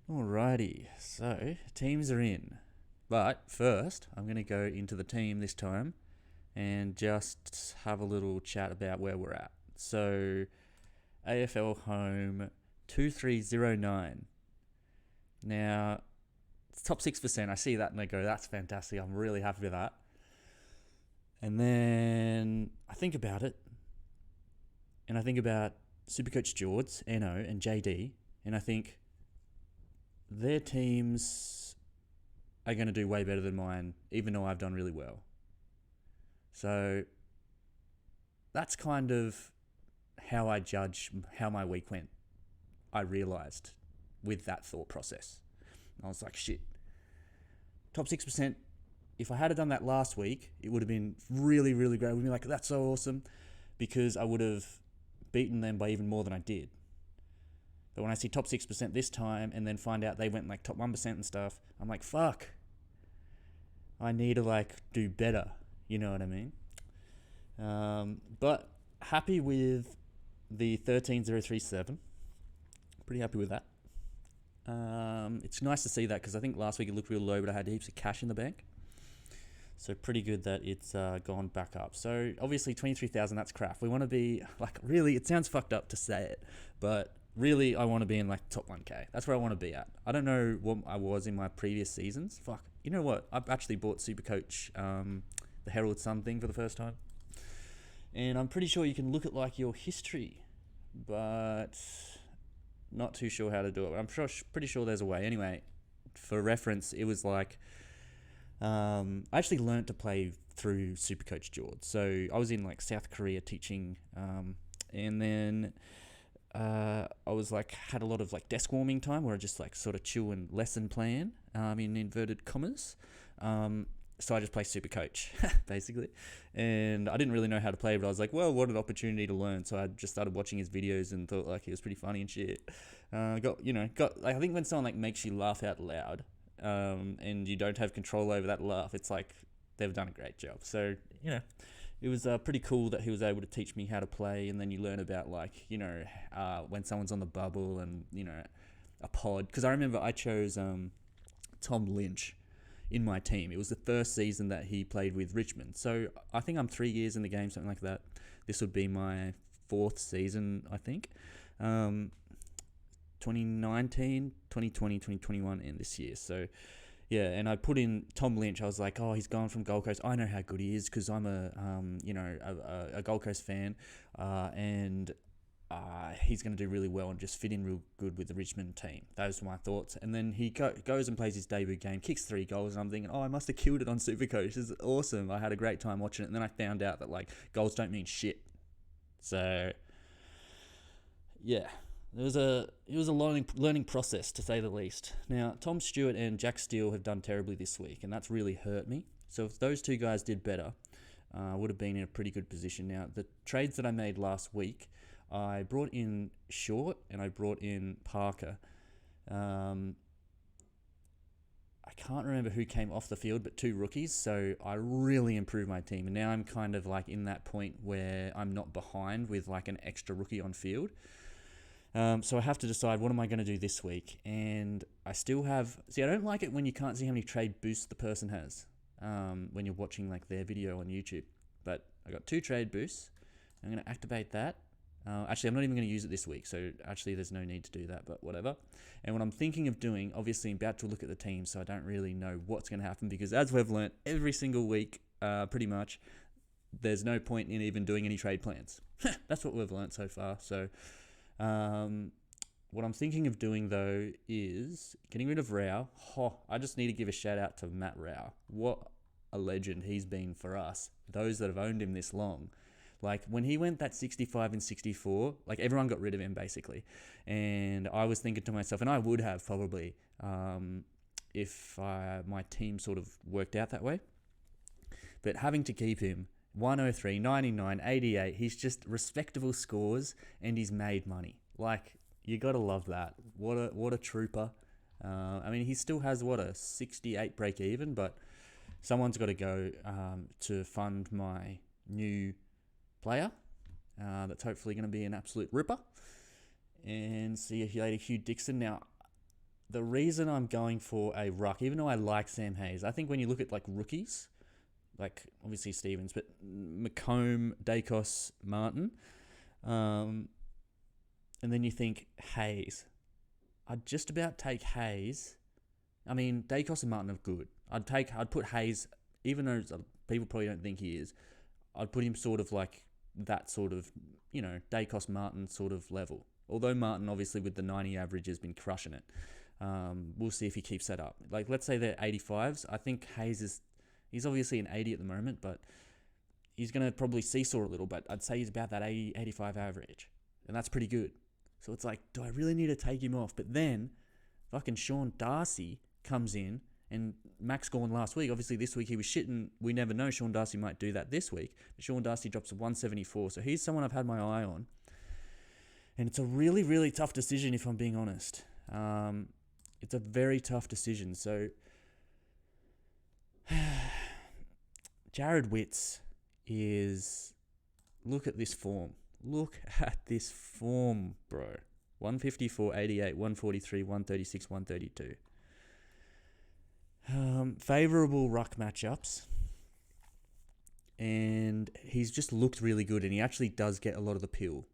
Alrighty, so teams are in. But first, I'm going to go into the team this time and just have a little chat about where we're at. So, AFL home 2309. Now, it's top 6%. I see that and I go, that's fantastic. I'm really happy with that. And then I think about it, and I think about Supercoach George, NO, and JD, and I think their teams are going to do way better than mine, even though I've done really well. So that's kind of how I judge how my week went. I realised with that thought process. I was like, shit, top 6%. If I had done that last week, it would have been really, really great. It would be like, that's so awesome, because I would have beaten them by even more than I did. But when I see top 6% this time and then find out they went like top 1% and stuff, I'm like, fuck. I need to like do better. You know what I mean? But happy with the 13037. Pretty happy with that. It's nice to see that because I think last week it looked real low, but I had heaps of cash in the bank. So pretty good that it's gone back up. So obviously 23,000, that's crap. We want to be like, really, it sounds fucked up to say it, but really I want to be in like top 1K. That's where I want to be at. I don't know what I was in my previous seasons. Fuck. You know what? I've actually bought Supercoach, the Herald Sun thing for the first time. And I'm pretty sure you can look at like your history, but not too sure how to do it. I'm pretty sure there's a way. Anyway, for reference, it was like, I actually learnt to play through Supercoach George. So I was in like South Korea teaching, and then I was like had a lot of like desk warming time where I just like sort of chill and lesson plan, in inverted commas. So I just play Supercoach basically, and I didn't really know how to play, but I was like, well, what an opportunity to learn. So I just started watching his videos and thought like he was pretty funny and shit. Got like, I think when someone like makes you laugh out loud, and you don't have control over that laugh, it's like they've done a great job. So it was pretty cool that he was able to teach me how to play, and then you learn about like when someone's on the bubble and a pod. Because I remember I chose Tom Lynch in my team. It was the first season that he played with Richmond. So I think I'm 3 years in the game, something like that. This would be my fourth season, I think. 2019, 2020, 2021, and this year. So, yeah, and I put in Tom Lynch. I was like, oh, he's gone from Gold Coast. I know how good he is because I'm a Gold Coast fan, and he's going to do really well and just fit in real good with the Richmond team. Those were my thoughts. And then he goes and plays his debut game, kicks 3 goals, and I'm thinking, oh, I must have killed it on Supercoach. This is awesome. I had a great time watching it. And then I found out that like goals don't mean shit. So, yeah. It was a learning process, to say the least. Now, Tom Stewart and Jack Steele have done terribly this week, and that's really hurt me. So if those two guys did better, I would have been in a pretty good position. Now, the trades that I made last week, I brought in Short and I brought in Parker. I can't remember who came off the field, but 2 rookies. So I really improved my team. And now I'm kind of like in that point where I'm not behind with like an extra rookie on field. So I have to decide, what am I going to do this week? And I still have... See, I don't like it when you can't see how many trade boosts the person has when you're watching like their video on YouTube. But I got 2 trade boosts. I'm going to activate that. Actually, I'm not even going to use it this week, so actually there's no need to do that, but whatever. And what I'm thinking of doing, obviously I'm about to look at the team, so I don't really know what's going to happen, because as we've learnt every single week, pretty much, there's no point in even doing any trade plans. That's what we've learnt so far. So what I'm thinking of doing, though, is getting rid of Rao. I just need to give a shout out to Matt Rao. What a legend he's been for us, those that have owned him this long. Like, when he went that 65 and 64, like, everyone got rid of him, basically. And I was thinking to myself, and I would have probably, if my team sort of worked out that way. But having to keep him 103, 99, 88, he's just respectable scores, and he's made money. Like, you got to love that. What a trooper. I mean, he still has, a 68 break even, but someone's got to go to fund my new player that's hopefully going to be an absolute ripper. And see you later, Hugh Dixon. Now, the reason I'm going for a ruck, even though I like Sam Hayes, I think when you look at like rookies, like obviously Stevens, but McComb, Dacos, Martin, and then you think Hayes. I'd just about take Hayes. I mean, Dacos and Martin are good. I'd put Hayes, even though people probably don't think he is, I'd put him sort of like that sort of, Dacos Martin sort of level. Although Martin, obviously, with the 90 average, has been crushing it. We'll see if he keeps that up. Like, let's say they're 85s. I think he's obviously an 80 at the moment, but he's going to probably seesaw a little, but I'd say he's about that 80, 85 average. And that's pretty good. So it's like, do I really need to take him off? But then, fucking Sean Darcy comes in, and Max Gawn last week, obviously this week he was shit, and we never know, Sean Darcy might do that this week. But Sean Darcy drops a 174, so he's someone I've had my eye on. And it's a really, really tough decision if I'm being honest. It's a very tough decision. So, Jared Witts is... Look at this form. Look at this form, bro. 154, 88, 143, 136, 132. Favourable ruck matchups. And he's just looked really good, and he actually does get a lot of the pill.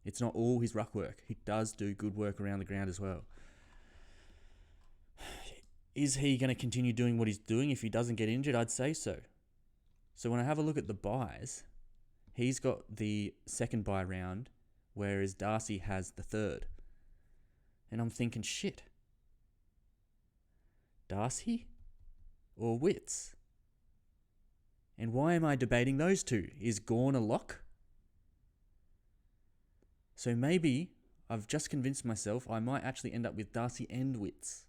It's not all his ruck work. He does do good work around the ground as well. Is he going to continue doing what he's doing if he doesn't get injured? I'd say so. So when I have a look at the buys, he's got the second buy round, whereas Darcy has the third. And I'm thinking, shit. Darcy or Witts? And why am I debating those two? Is Gawn a lock? So maybe I've just convinced myself I might actually end up with Darcy and Witts.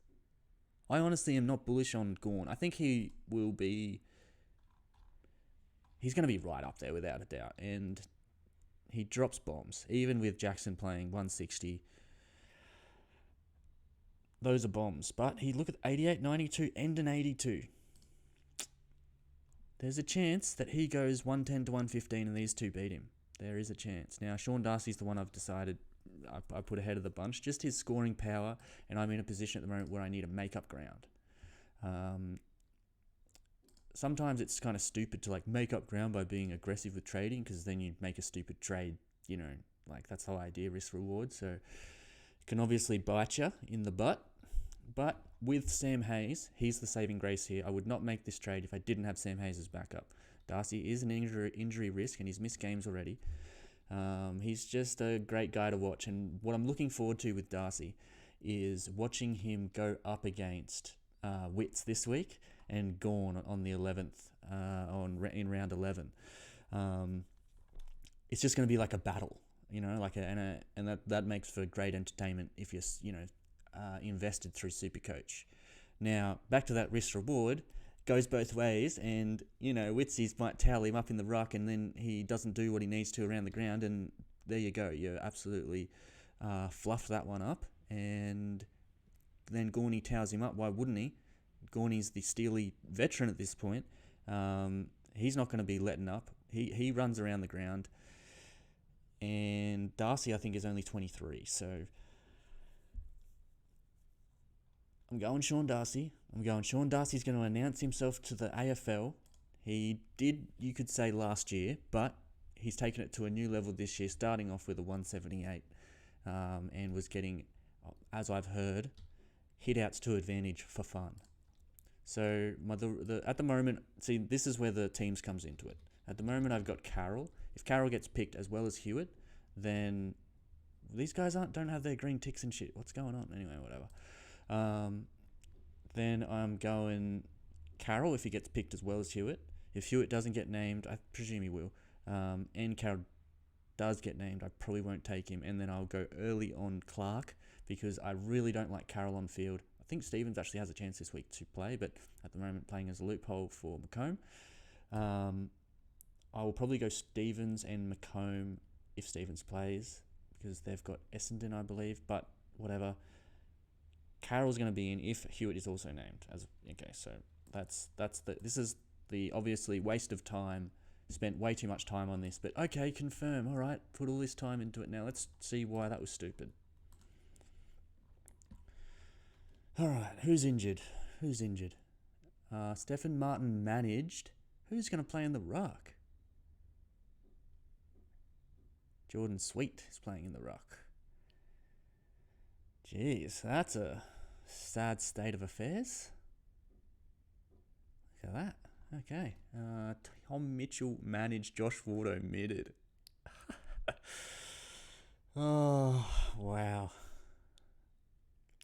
I honestly am not bullish on Gawn. I think he will be... He's going to be right up there without a doubt. And he drops bombs. Even with Jackson playing 160. Those are bombs. But he look at 88, 92 and an 82. There's a chance that he goes 110 to 115 and these two beat him. There is a chance. Now, Sean Darcy's the one I've decided I put ahead of the bunch. Just his scoring power, and I'm in a position at the moment where I need to make up ground. Sometimes it's kind of stupid to like make up ground by being aggressive with trading, because then you make a stupid trade, like that's the whole idea, risk reward. So it can obviously bite you in the butt. But with Sam Hayes, he's the saving grace here. I would not make this trade if I didn't have Sam Hayes as backup. Darcy is an injury risk, and he's missed games already. He's just a great guy to watch, and what I'm looking forward to with Darcy is watching him go up against Witts this week and Gawn on the 11th in round 11. It's just going to be like a battle, and that makes for great entertainment if you're invested through Supercoach. Now back to that risk reward. Goes both ways, and Witsies might towel him up in the ruck, and then he doesn't do what he needs to around the ground, and there you go. You absolutely fluffed that one up, and then Gawny towels him up. Why wouldn't he? Gawny's the steely veteran at this point. He's not going to be letting up. He runs around the ground, and Darcy I think is only 23, so I'm going Sean Darcy. Sean Darcy's going to announce himself to the AFL. He did, you could say, last year, but he's taken it to a new level this year, starting off with a 178, and was getting, as I've heard, hit-outs to advantage for fun. So at the moment, see, this is where the teams comes into it. At the moment, I've got Carroll. If Carroll gets picked as well as Hewitt, then these guys don't have their green ticks and shit. What's going on? Anyway, whatever. Then I'm going Carroll if he gets picked as well as Hewitt. If Hewitt doesn't get named, I presume he will, and Carroll does get named, I probably won't take him. And then I'll go early on Clark, because I really don't like Carroll on field. I think Stevens actually has a chance this week to play, but at the moment playing as a loophole for McComb. I will probably go Stevens and McComb if Stevens plays, because they've got Essendon, I believe, but whatever. Carroll's going to be in if Hewitt is also named. So this is the obviously waste of time. Spent way too much time on this, but okay, confirm. All right, put all this time into it now. Let's see why that was stupid. All right, who's injured? Stephen Martin managed. Who's going to play in the ruck? Jordan Sweet is playing in the ruck. Jeez, that's a sad state of affairs. Look at that. Okay. Tom Mitchell managed. Josh Ward omitted. Oh, wow.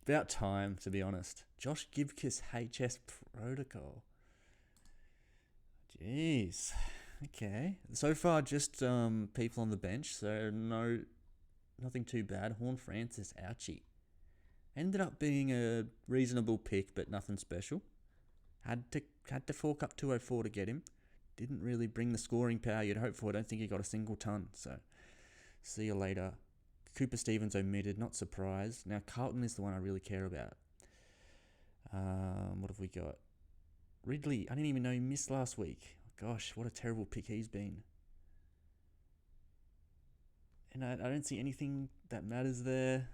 About time, to be honest. Josh Gibkiss HS protocol. Jeez. Okay. So far, just people on the bench, so nothing too bad. Horn Francis, ouchie. Ended up being a reasonable pick, but nothing special. Had to fork up 204 to get him. Didn't really bring the scoring power you'd hope for. I don't think he got a single ton. So, see you later. Cooper Stevens omitted. Not surprised. Now, Carlton is the one I really care about. What have we got? Ridley. I didn't even know he missed last week. Gosh, what a terrible pick he's been. And I don't see anything that matters there.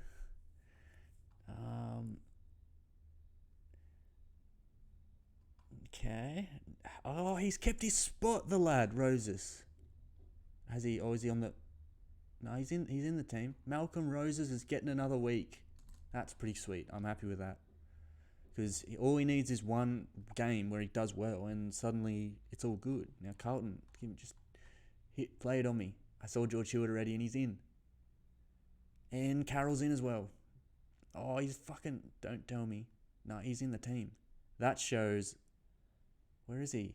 Okay. Oh, he's kept his spot, the lad, Roses. Has he? Or is he on the... No, he's in the team. Malcolm Roses is getting another week. That's pretty sweet. I'm happy with that. Because all he needs is one game where he does well, and suddenly it's all good. Now, Carlton, just play it on me. I saw George Hewitt already, and he's in. And Carroll's in as well. Oh, he's fucking... Don't tell me. No, he's in the team. That shows... Where is he?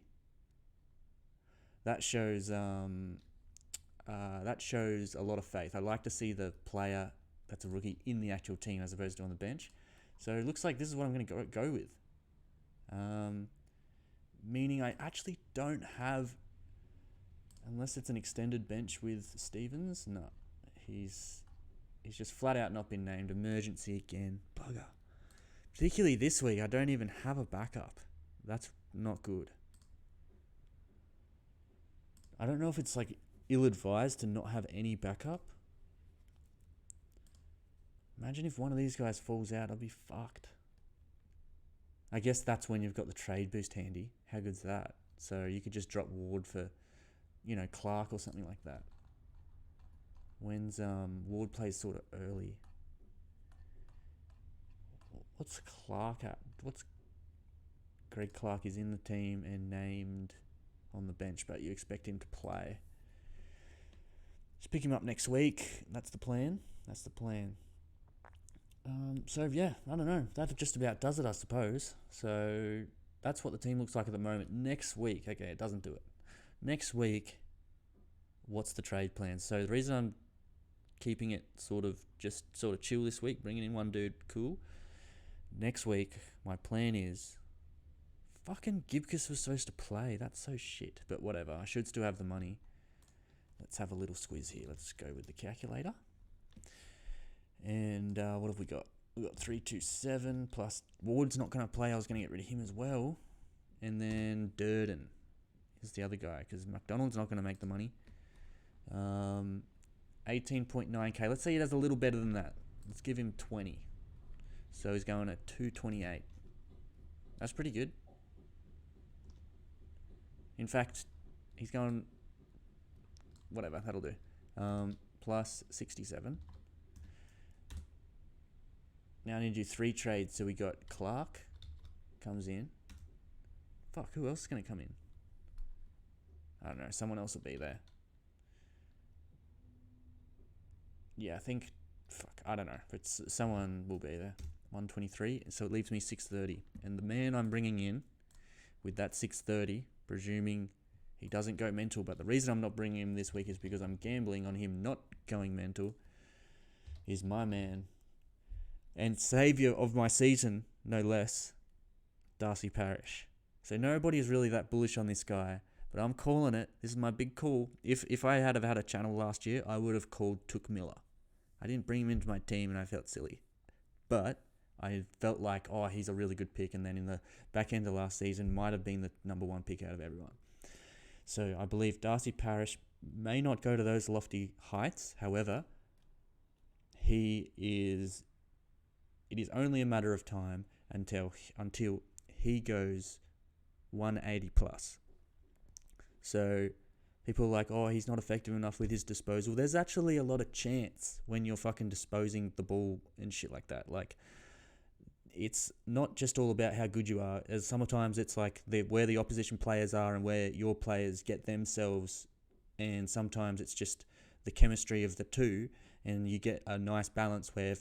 That shows a lot of faith. I like to see the player that's a rookie in the actual team as opposed to on the bench. So it looks like this is what I'm going to go with. Meaning I actually don't have, unless it's an extended bench with Stevens. No, he's just flat out not been named. Emergency again. Bugger. Particularly this week, I don't even have a backup. That's not good. I don't know if it's like ill-advised to not have any backup. Imagine if one of these guys falls out, I'd be fucked. I guess that's when you've got the trade boost handy. How good's that? So you could just drop Ward for, Clark or something like that. When's Ward plays sort of early. What's Clark at? Greg Clark is in the team and named on the bench, but you expect him to play. Just pick him up next week. That's the plan. So yeah, I don't know. That just about does it, I suppose. So that's what the team looks like at the moment. Next week, okay, it doesn't do it. Next week, what's the trade plan? So the reason I'm keeping it sort of chill this week, bringing in one dude, cool. Next week, my plan is... Fucking Gibkiss was supposed to play. That's so shit. But whatever. I should still have the money. Let's have a little squeeze here. Let's go with the calculator. And what have we got? We've got 327 plus... Ward's not going to play. I was going to get rid of him as well. And then Durden is the other guy, because McDonald's not going to make the money. 18.9k. Let's say he does a little better than that. Let's give him 20. So he's going at 228. That's pretty good. In fact, he's going... Whatever, that'll do. Plus 67. Now I need to do 3 trades. So we got Clark comes in. Fuck, who else is going to come in? I don't know. Someone else will be there. Yeah, I think... Fuck, I don't know. But someone will be there. 123. So it leaves me 630. And the man I'm bringing in with that 630, presuming he doesn't go mental, but the reason I'm not bringing him this week is because I'm gambling on him not going mental, is my man and saviour of my season, no less, Darcy Parish. So nobody is really that bullish on this guy, but I'm calling it. This is my big call. If I had have had a channel last year, I would have called Took Miller. I didn't bring him into my team and I felt silly. But I felt like, oh, he's a really good pick, and then in the back end of last season might have been the number 1 pick out of everyone. So I believe Darcy Parish may not go to those lofty heights. However, it is only a matter of time, until he goes 180 plus. So people are like, oh, he's not effective enough with his disposal. There's actually a lot of chance when you're fucking disposing the ball and shit like that. Like, it's not just all about how good you are. As sometimes it's like where the opposition players are and where your players get themselves, and sometimes it's just the chemistry of the two, and you get a nice balance where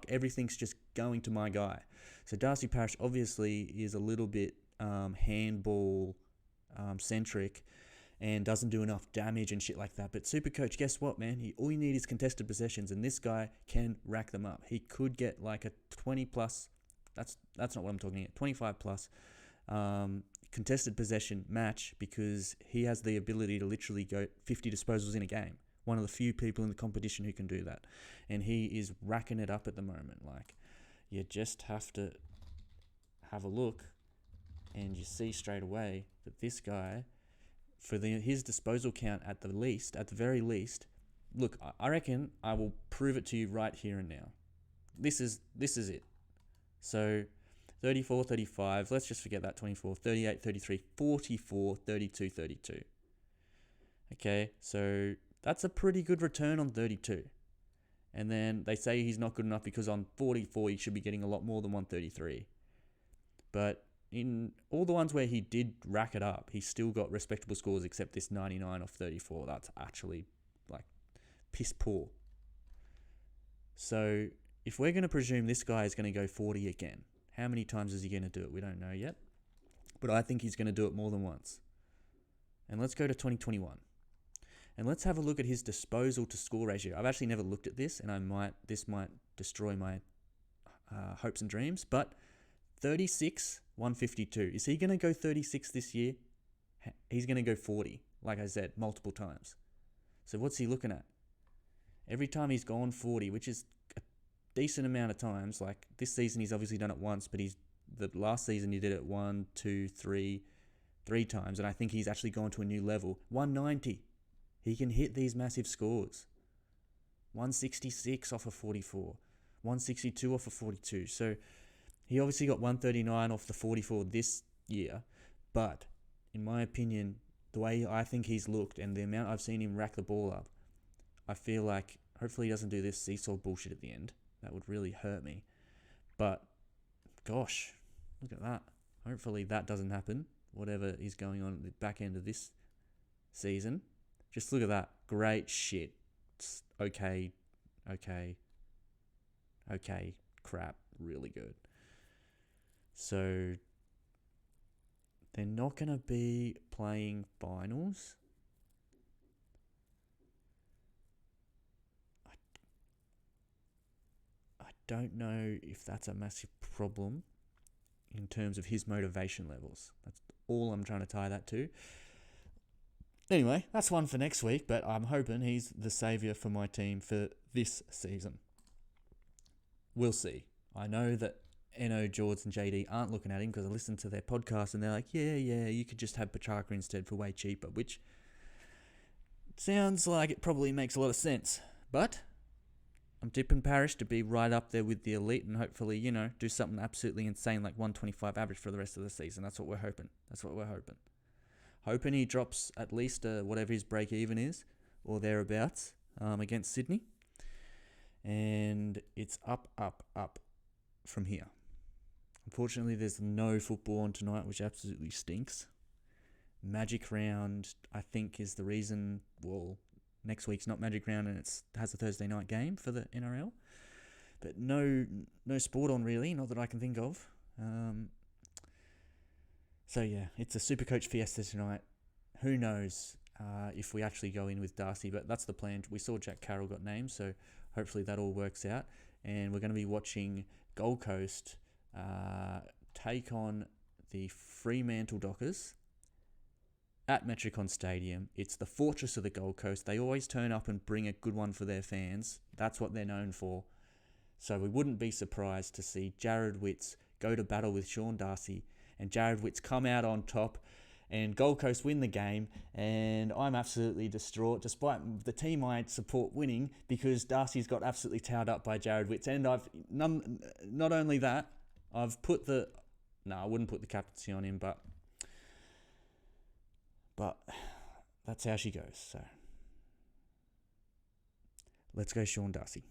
everything's just going to my guy. So Darcy Parish obviously is a little bit handball centric and doesn't do enough damage and shit like that. But Supercoach, guess what, man? All you need is contested possessions, and this guy can rack them up. He could get like a 20 plus. That's not what I'm talking about. 25 plus contested possession match, because he has the ability to literally go 50 disposals in a game. One of the few people in the competition who can do that. And he is racking it up at the moment. Like, you just have to have a look and you see straight away that this guy, for his disposal count at the very least, look, I reckon I will prove it to you right here and now. This is it. So 34, 35, let's just forget that, 24, 38, 33, 44, 32, 32. Okay, so that's a pretty good return on 32. And then they say he's not good enough because on 44 he should be getting a lot more than 133. But in all the ones where he did rack it up, he still got respectable scores except this 99 off 34. That's actually like piss poor. So if we're going to presume this guy is going to go 40 again, how many times is he going to do it? We don't know yet. But I think he's going to do it more than once. And let's go to 2021. And let's have a look at his disposal to score ratio. I've actually never looked at this, and this might destroy my hopes and dreams. But 36, 152. Is he going to go 36 this year? He's going to go 40, like I said, multiple times. So what's he looking at? Every time he's gone 40, which is a decent amount of times. Like this season, he's obviously done it once, but the last season he did it 1, 2, 3 times, and I think he's actually gone to a new level. 190. He can hit these massive scores. 166 off of 44. 162 off of 42. So he obviously got 139 off the 44 this year. But in my opinion, the way I think he's looked and the amount I've seen him rack the ball up, I feel like hopefully he doesn't do this seesaw bullshit at the end. That would really hurt me. But gosh, look at that. Hopefully that doesn't happen. Whatever is going on at the back end of this season. Just look at that. Great shit. It's okay, crap, really good. So they're not going to be playing finals. I don't know if that's a massive problem in terms of his motivation levels. That's all I'm trying to tie that to. Anyway, that's one for next week, but I'm hoping he's the saviour for my team for this season. We'll see. I know that Eno, George and JD aren't looking at him because I listened to their podcast and they're like, yeah, you could just have Petrarca instead for way cheaper, which sounds like it probably makes a lot of sense. But I'm tipping Parish to be right up there with the elite and hopefully, do something absolutely insane like 125 average for the rest of the season. That's what we're hoping. Hoping he drops at least whatever his break even is or thereabouts against Sydney. And it's up from here. Unfortunately, there's no football on tonight, which absolutely stinks. Magic round, I think, is the reason. Well, next week's not Magic round and it has a Thursday night game for the NRL. But no sport on really, not that I can think of. So yeah, it's a Supercoach fiesta tonight. Who knows if we actually go in with Darcy, but that's the plan. We saw Jack Carroll got named, so hopefully that all works out. And we're going to be watching Gold Coast take on the Fremantle Dockers at Metricon Stadium. It's the fortress of the Gold Coast. They always turn up and bring a good one for their fans. That's what they're known for. So we wouldn't be surprised to see Jared Witts go to battle with Sean Darcy and Jared Witts come out on top and Gold Coast win the game. And I'm absolutely distraught, despite the team I support winning, because Darcy's got absolutely towed up by Jared Witts. And I've not only that, I've put the... No, I wouldn't put the captaincy on him, but that's how she goes. So let's go Sean Darcy.